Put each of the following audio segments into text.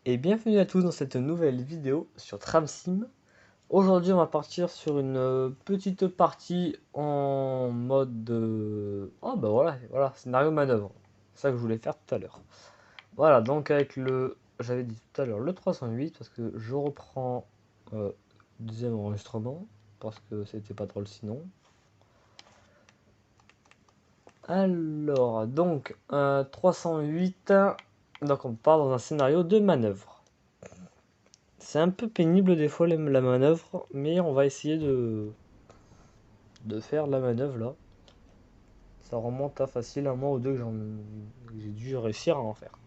Et bienvenue à tous dans cette nouvelle vidéo sur Tramsim. Aujourd'hui on va partir sur une petite partie en mode... Oh bah voilà, scénario manœuvre. C'est ça que je voulais faire tout à l'heure. Voilà, donc avec le... J'avais dit tout à l'heure le 308 parce que je reprends deuxième enregistrement parce que c'était pas drôle sinon. Alors, donc 308, donc on part dans un scénario de manœuvre. C'est un peu pénible des fois la manœuvre, mais on va essayer de faire la manœuvre là. Ça remonte à facile un mois ou deux que j'ai dû réussir à en faire.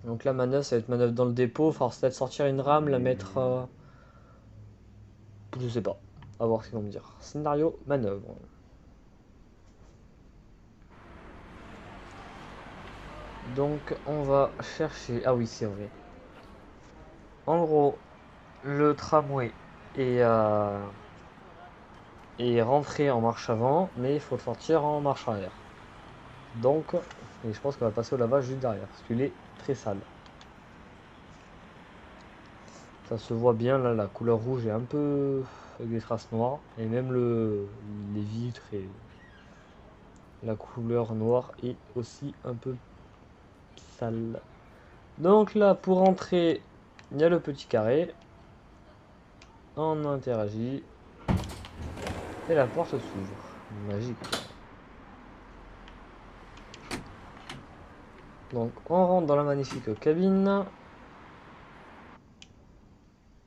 Donc la manœuvre, ça va être manœuvre dans le dépôt, force peut-être sortir une rame, la mettre... je sais pas, à voir ce qu'ils vont me dire. Scénario, manœuvre. Donc on va chercher... Ah oui, c'est vrai. En gros, le tramway est rentré en marche avant, mais il faut le sortir en marche arrière. Donc, et je pense qu'on va passer au lavage juste derrière, parce qu'il est très sale. Ça se voit bien, là, la couleur rouge est un peu avec des traces noires, et même les vitres et la couleur noire est aussi un peu sale. Donc là, pour entrer, il y a le petit carré. On interagit. Et la porte s'ouvre. Magique. Donc on rentre dans la magnifique cabine.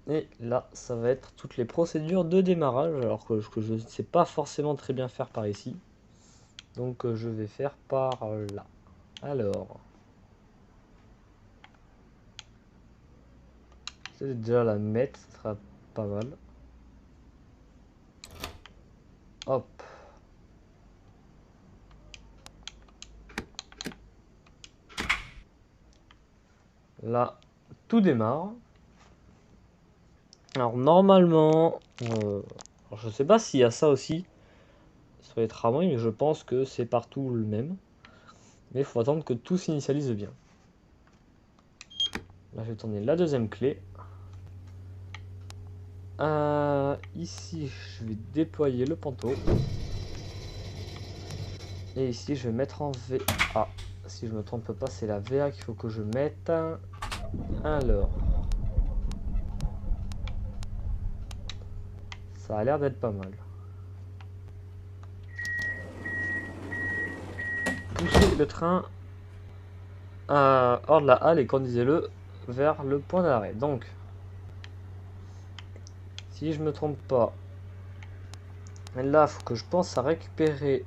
Et là, ça va être toutes les procédures de démarrage, alors que je ne sais pas forcément très bien faire par ici. Donc je vais faire par là. Alors, c'est déjà la mettre, ce sera pas mal. Hop. Là, tout démarre. Alors normalement, alors je sais pas s'il y a ça aussi sur les tramways, mais je pense que c'est partout le même. Mais il faut attendre que tout s'initialise bien. Là, je vais tourner la deuxième clé. Ici, je vais déployer le panneau. Et ici, je vais mettre en VA. Si je me trompe pas, c'est la VA qu'il faut que je mette. Alors, ça a l'air d'être pas mal. Poussez le train hors de la halle et conduisez-le vers le point d'arrêt. Donc, si je me trompe pas, là, il faut que je pense à récupérer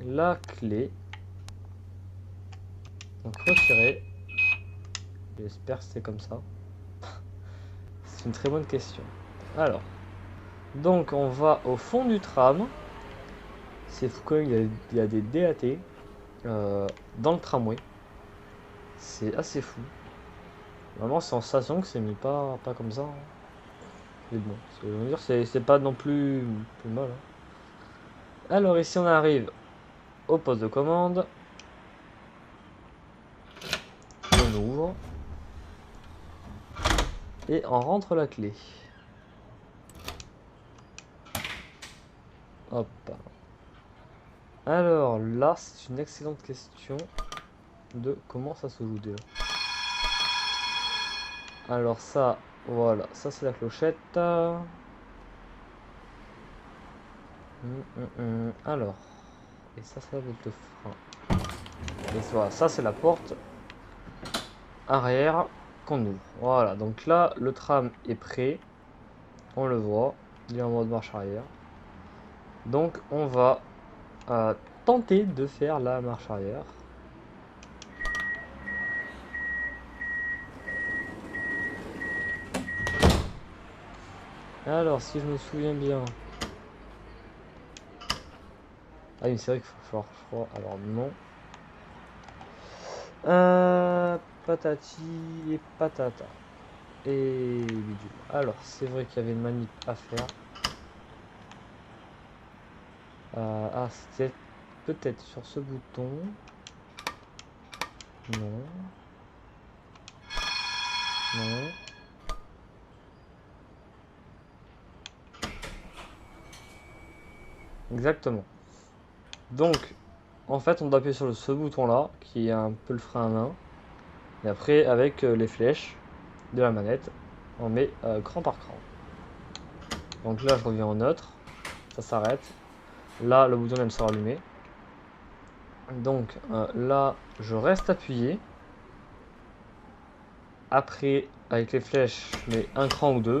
la clé. Donc, retirer. J'espère que c'est comme ça. C'est une très bonne question. Alors, donc on va au fond du tram. C'est fou quand même, il y a des DAT dans le tramway. C'est assez fou. Vraiment, c'est en station que c'est mis, pas comme ça, hein. Mais bon, je veux dire, c'est pas non plus mal, hein. Alors ici, on arrive au poste de commande. On ouvre. Et on rentre la clé. Hop. Alors là, c'est une excellente question de comment ça se joue déjà. Alors ça, voilà, ça c'est la clochette. Alors, et ça va être le frein. Et voilà, ça c'est la porte arrière qu'on ouvre. Voilà, donc là, le tram est prêt. On le voit, il est en mode marche arrière. Donc on va tenter de faire la marche arrière. Alors, si je me souviens bien... Ah oui, c'est vrai qu'il faut faire froid. Alors non. Patati et patata. Et bidule. Alors, c'est vrai qu'il y avait une manip à faire. C'était peut-être sur ce bouton. Non. Non. Exactement. Donc, en fait, on doit appuyer sur ce bouton-là, qui est un peu le frein à main. Et après, avec les flèches de la manette, on met cran par cran. Donc là, je reviens en neutre. Ça s'arrête. Là, le bouton vient de se rallumer. Donc là, je reste appuyé. Après, avec les flèches, je mets un cran ou deux.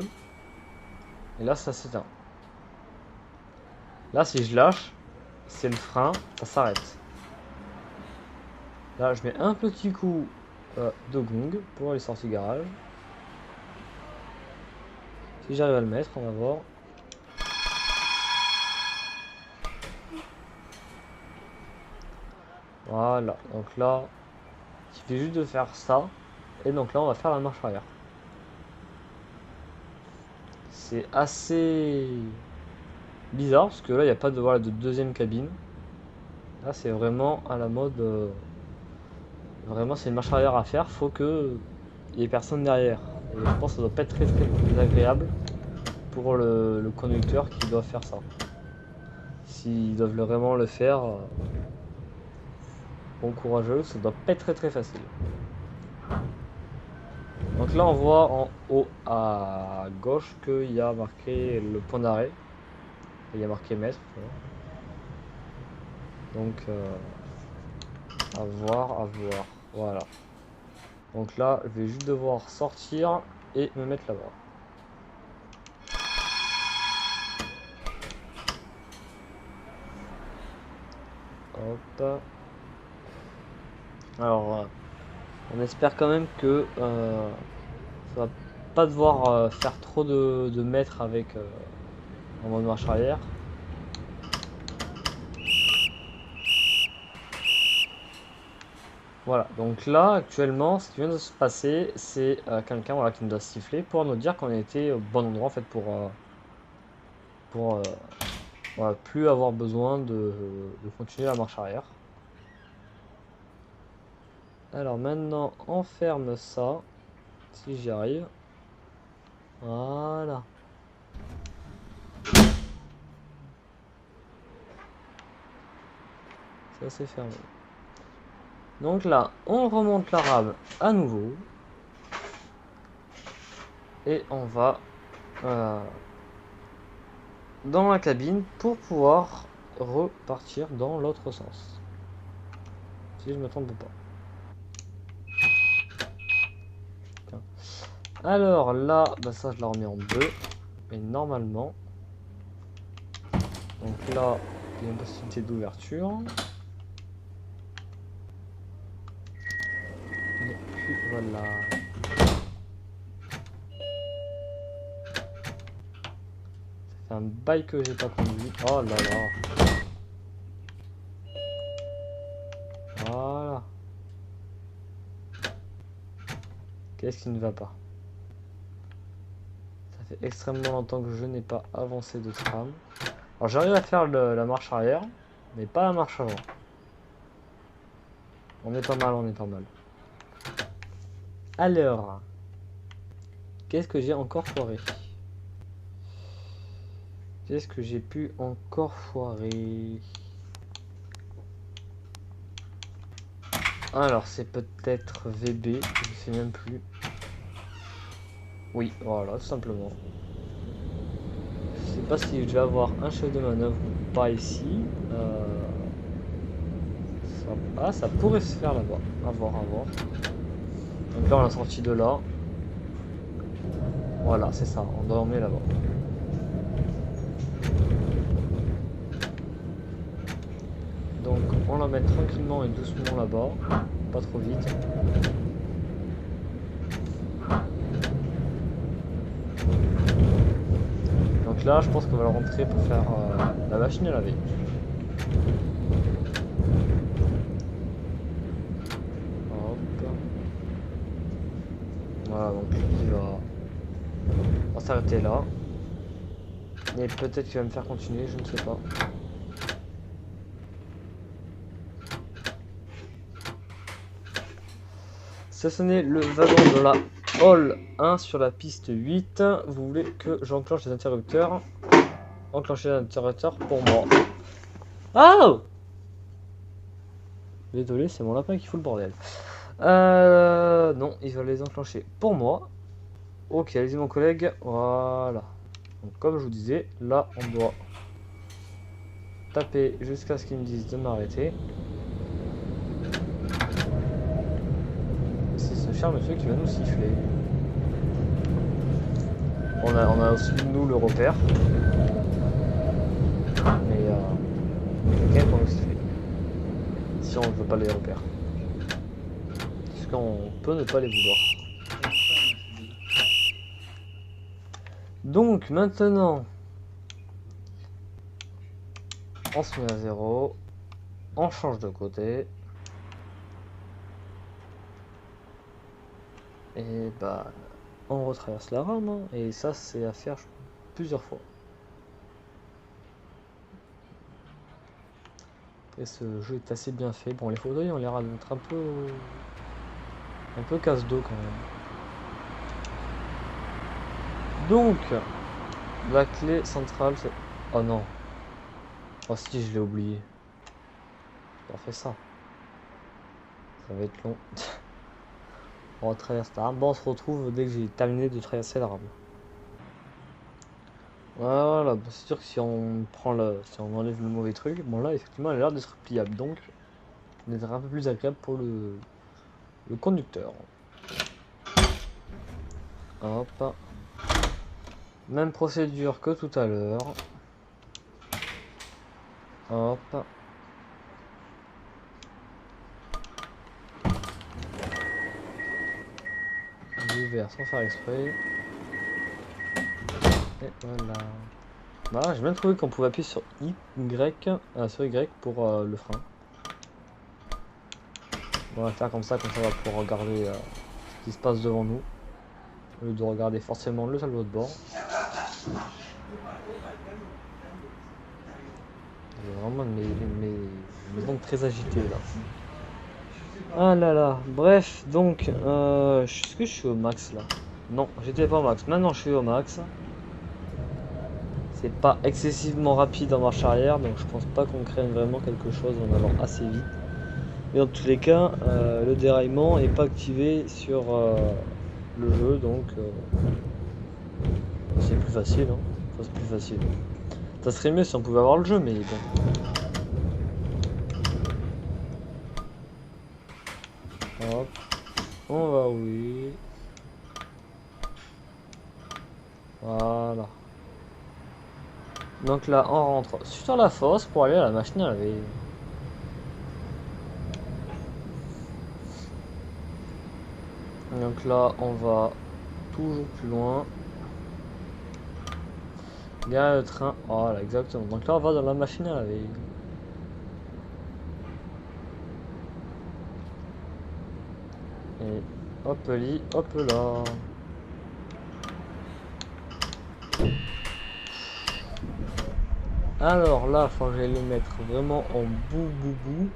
Et là, ça s'éteint. Là, si je lâche, c'est le frein, ça s'arrête. Là, je mets un petit coup de gong pour les sorties garage. Si j'arrive à le mettre, on va voir. Voilà, donc là, il suffit juste de faire ça. Et donc là, on va faire la marche arrière. C'est assez bizarre parce que là, il n'y a pas de, voilà, de deuxième cabine. Là, c'est vraiment à la mode. Vraiment, c'est une marche arrière à faire. Faut que il n'y ait personne derrière. Et je pense que ça doit pas être très très désagréable pour le conducteur qui doit faire ça. S'ils doivent vraiment le faire, bon courageux, ça doit pas être très très facile. Donc là, on voit en haut à gauche qu'il y a marqué le point d'arrêt. Il y a marqué mètre. Donc, à voir, à voir. Voilà. Donc là, je vais juste devoir sortir et me mettre là-bas. Hop. Alors, on espère quand même que ça va pas devoir faire trop de mètres avec en mode marche arrière. Voilà, donc là actuellement ce qui vient de se passer, c'est quelqu'un voilà, qui nous a sifflé pour nous dire qu'on était au bon endroit en fait pour voilà, plus avoir besoin de continuer la marche arrière. Alors maintenant on ferme ça, si j'y arrive. Voilà. Ça c'est fermé. Donc là, on remonte la rame à nouveau. Et on va dans la cabine pour pouvoir repartir dans l'autre sens. Si je ne me trompe pas. Tiens. Alors là, bah ça je la remets en deux. Et normalement. Donc là, il y a une possibilité d'ouverture. Et puis voilà. Ça fait un bail que j'ai pas conduit. Oh là là. Voilà. Qu'est-ce qui ne va pas? Ça fait extrêmement longtemps que je n'ai pas avancé de tram. Alors j'arrive à faire la marche arrière, mais pas la marche avant. On est pas mal, on est pas mal. Alors, qu'est-ce que j'ai encore foiré? Qu'est-ce que j'ai pu encore foirer? Alors, c'est peut-être VB, je sais même plus. Oui, voilà, tout simplement. Je sais pas si je vais avoir un chef de manœuvre ou pas ici. Ah, ça pourrait se faire là-bas. À voir, à voir. Donc là, on a sorti de là. Voilà, c'est ça, on doit emmener là-bas. Donc, on la met tranquillement et doucement là-bas. Pas trop vite. Donc là, je pense qu'on va le rentrer pour faire la machine à laver. Hop. Voilà, donc il va s'arrêter là. Et peut-être qu'il va me faire continuer, je ne sais pas. stationner le wagon de la Hall 1 sur la piste 8. Vous voulez que j'enclenche les interrupteurs? Enclencher les interrupteurs pour moi. Oh! Désolé, c'est mon lapin qui fout le bordel. Non, il va les enclencher pour moi. Ok, allez-y mon collègue. Voilà. Donc, comme je vous disais, là on doit taper jusqu'à ce qu'ils me disent de m'arrêter. C'est ce cher monsieur qui va nous siffler. On a aussi nous le repère. Mais quelqu'un pour nous siffler. Si on ne veut pas les repères. Parce qu'on peut ne pas les vouloir. Donc maintenant, on se met à 0, on change de côté, et bah on retraverse la rame, hein, et ça c'est à faire plusieurs fois. Et ce jeu est assez bien fait. Bon, les fauteuils ont l'air d'être un peu casse-dos quand même. Donc, la clé centrale c'est... Oh non. Oh si, je l'ai oublié. On fait ça. Ça va être long. On traverse la rame. Bon, on se retrouve dès que j'ai terminé de traverser la rame. Voilà, bon, c'est sûr que si on enlève le mauvais truc, bon là effectivement elle a l'air d'être pliable, donc d'être un peu plus agréable pour le conducteur. Hop. Même procédure que tout à l'heure. Hop. Ouvert sans faire exprès. Et voilà. Bah, j'ai bien trouvé qu'on pouvait appuyer sur sur Y pour le frein. On va faire comme ça on va pouvoir regarder ce qui se passe devant nous. Au lieu de regarder forcément le tableau de bord. J'ai vraiment mes ondes très agitées là. Ah là là, bref, donc, est-ce que je suis au max là? Non, j'étais pas au max, maintenant je suis au max. C'est pas excessivement rapide en marche arrière, donc je pense pas qu'on crée vraiment quelque chose en allant assez vite. Mais dans tous les cas, le déraillement est pas activé sur le jeu, donc c'est plus facile, hein. Ça c'est plus facile. Ça serait mieux si on pouvait avoir le jeu, mais bon. Hop, on va oui. Voilà. Donc là, on rentre sur la fosse pour aller à la machine à laver. Donc là, on va toujours plus loin. Gare le train. Voilà, exactement. Donc là, on va dans la machine à laver. Et hop là. Alors là, faut que j'aille le mettre vraiment en bout.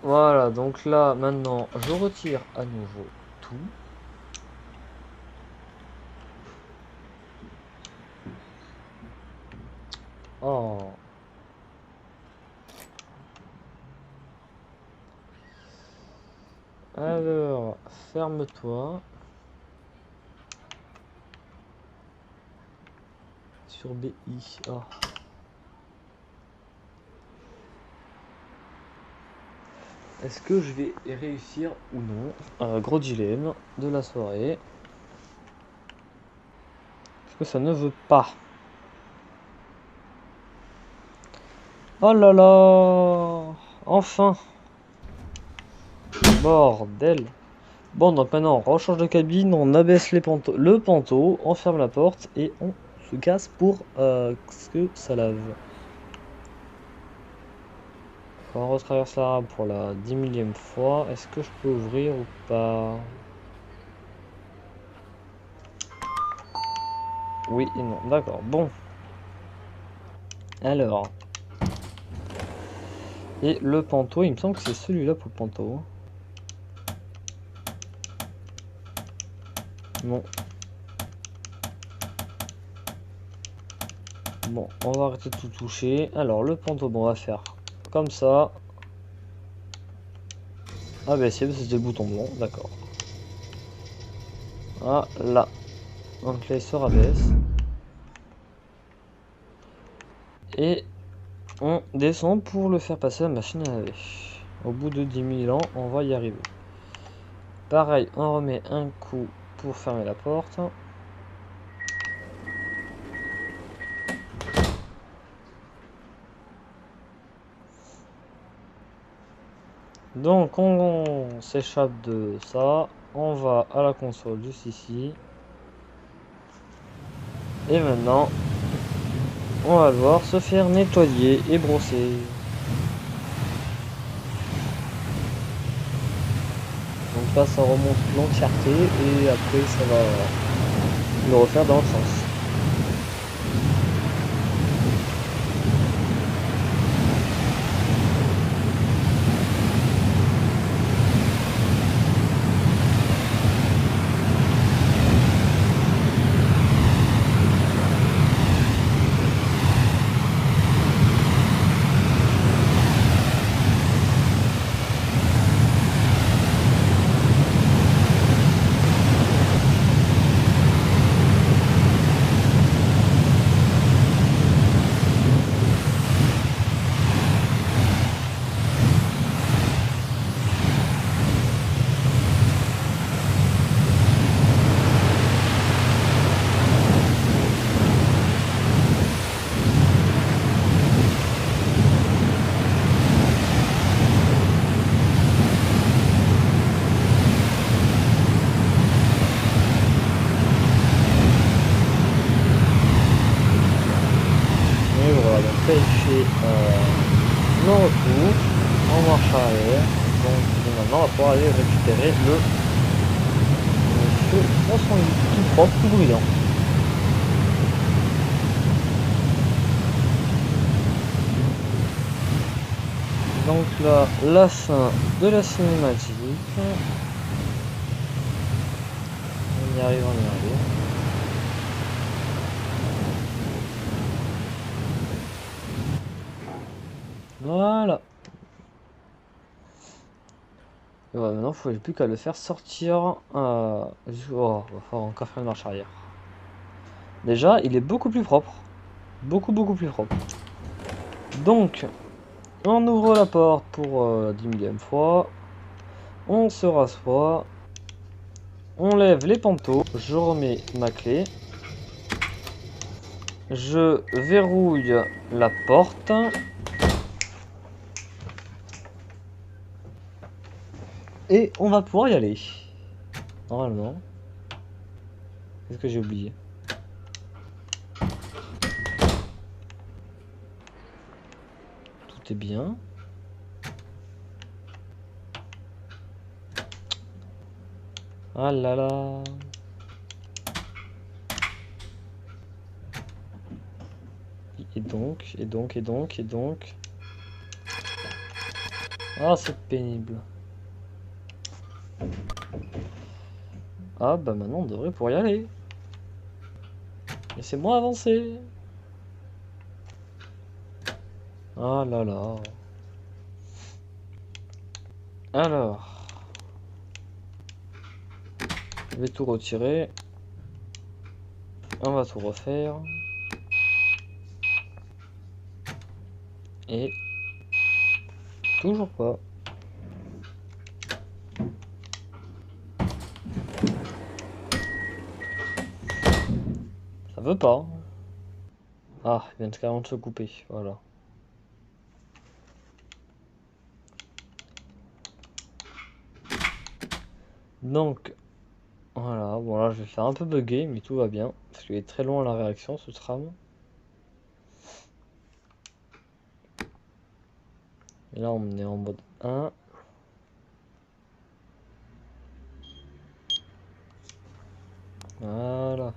Voilà, donc là, maintenant, je retire à nouveau tout. Oh. Alors, ferme-toi. Sur BI. Oh. Est-ce que je vais réussir ou non? Gros dilemme de la soirée. Est-ce que ça ne veut pas? Oh là là! Enfin! Bordel! Bon, donc maintenant on rechange de cabine, on abaisse le panneau, on ferme la porte et on se casse pour ce que ça lave. On retraverse la rame pour la 10 millième fois. Est-ce que je peux ouvrir ou pas? Oui et non, d'accord, bon. Alors. Et le panto, il me semble que c'est celui-là pour le panto. Non. Bon, on va arrêter de tout toucher. Alors, le panto, bon, on va faire comme ça. Ah, bah, c'est des boutons blancs, d'accord. Ah, là. Donc là, il se rabaisse. Et on descend pour le faire passer à la machine à laver. Au bout de 10 000 ans, on va y arriver. Pareil, on remet un coup pour fermer la porte. Donc on s'échappe de ça, on va à la console juste ici. Et maintenant, on va devoir se faire nettoyer et brosser. Donc là ça remonte l'entièreté et après ça va le refaire dans le sens. Et voilà, donc là il fait le retour en marche arrière. Donc maintenant on va pouvoir aller récupérer le feu dans son lit, tout propre, tout brillant. Donc là, la fin de la cinématique. On y arrive, on y arrive. Voilà. Et voilà, maintenant, il faut plus qu'à le faire sortir. Oh, il va falloir encore faire une marche arrière. Déjà, il est beaucoup plus propre. Beaucoup plus propre. Donc, on ouvre la porte pour la 10 000e fois. On se rassoit. On lève les panteaux. Je remets ma clé. Je verrouille la porte. Et on va pouvoir y aller. Normalement. Qu'est-ce que j'ai oublié? Tout est bien. Ah là là. Et donc. Ah, c'est pénible. Ah, bah maintenant on devrait pouvoir y aller. Laissez-moi avancer. Ah là là. Alors. Je vais tout retirer. On va tout refaire. Et... toujours pas. Ça veut pas. Ah, il vient carrément de se couper. Voilà. Donc, voilà. Bon, là, je vais faire un peu bugger, mais tout va bien. Parce qu'il est très long à la réaction, ce tram. Et là, on est en mode 1. Voilà.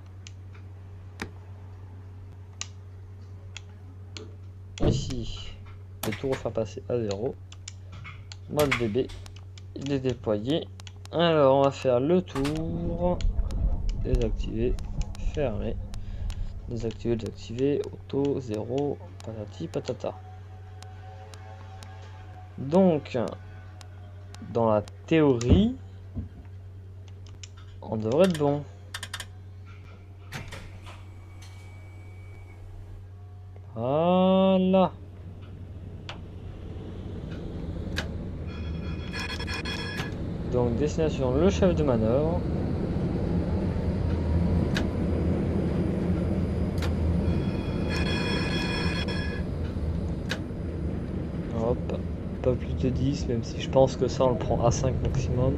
Ici, je vais tout refaire passer à 0. Mode bébé, il est déployé. Alors, on va faire le tour. Désactiver, fermer. Désactiver, désactiver, auto, 0, patati, patata. Donc, dans la théorie, on devrait être bon. Voilà. Donc, destination, le chef de manœuvre. Hop, pas plus de 10, même si je pense que ça, on le prend à 5 maximum.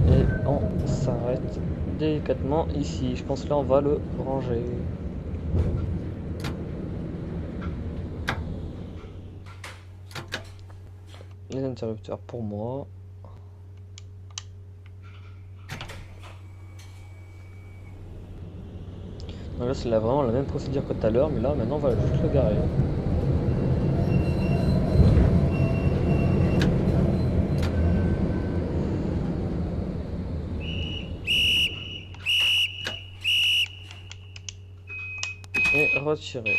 Et on s'arrête délicatement ici. Je pense que là, on va le ranger. Les interrupteurs pour moi. Donc là, c'est vraiment la même procédure que tout à l'heure, mais là, maintenant, on va juste le garer. Et retirer.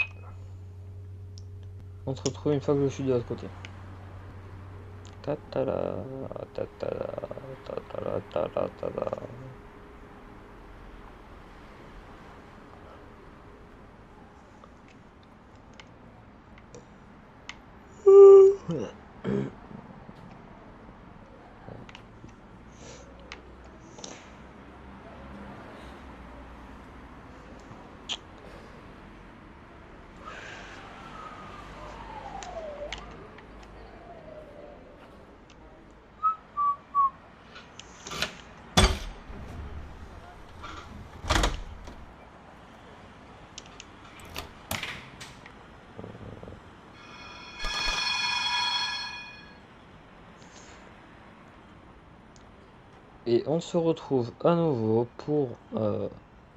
On se retrouve une fois que je suis de l'autre côté. Tatala, tatala, tatala, tatala, tatala. Et on se retrouve à nouveau pour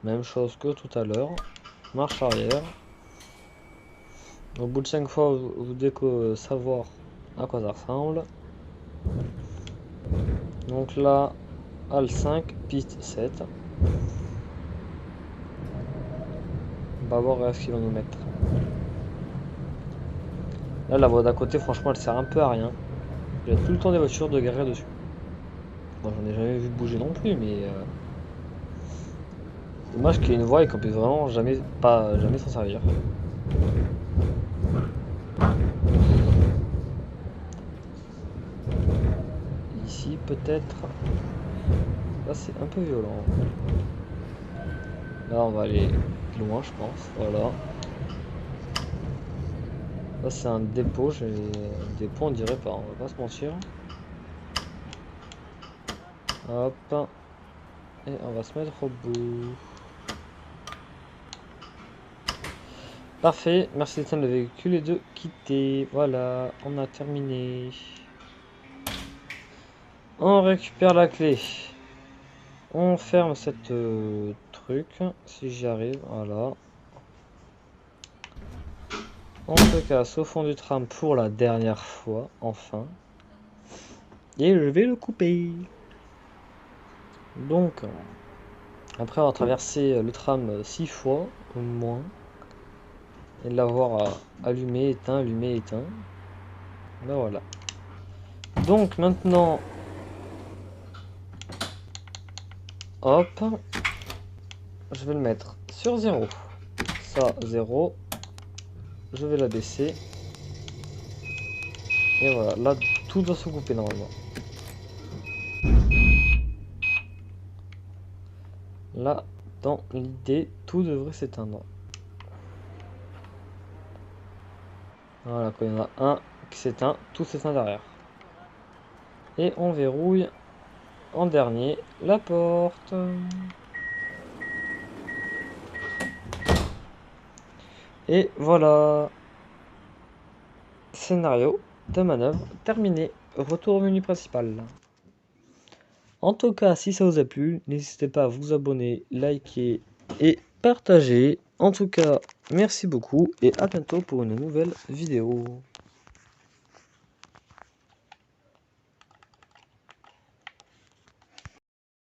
même chose que tout à l'heure. Marche arrière. Au bout de 5 fois, vous devez savoir à quoi ça ressemble. Donc là, HAL 5, piste 7. On va voir ce qu'ils vont nous mettre. Là, la voie d'à côté, franchement, elle sert un peu à rien. Il y a tout le temps des voitures de garer dessus. Bon, j'en ai jamais vu bouger non plus, mais dommage qu'il y ait une voie et qu'on puisse vraiment jamais s'en servir. Ici, peut-être. Là, c'est un peu violent. Là, on va aller loin, je pense. Voilà. Là, c'est un dépôt. J'ai un dépôt, on dirait pas. On va pas se mentir. Hop. Et on va se mettre au bout. Parfait. Merci d'éteindre le véhicule et de quitter. Voilà, on a terminé. On récupère la clé. On ferme cette truc. Si j'y arrive, voilà. On se casse au fond du tram pour la dernière fois, enfin. Et je vais le couper. Donc, après avoir traversé le tram 6 fois, au moins, et l'avoir allumé, éteint, ben voilà. Donc maintenant, hop, je vais le mettre sur 0. Ça, 0. Je vais la baisser. Et voilà, là, tout doit se couper normalement. Là, dans l'idée, tout devrait s'éteindre. Voilà, quand il y en a un qui s'éteint, tout s'éteint derrière. Et on verrouille en dernier la porte. Et voilà. Scénario de manœuvre terminé. Retour au menu principal. En tout cas, si ça vous a plu, n'hésitez pas à vous abonner, liker et partagez. En tout cas, merci beaucoup et à bientôt pour une nouvelle vidéo.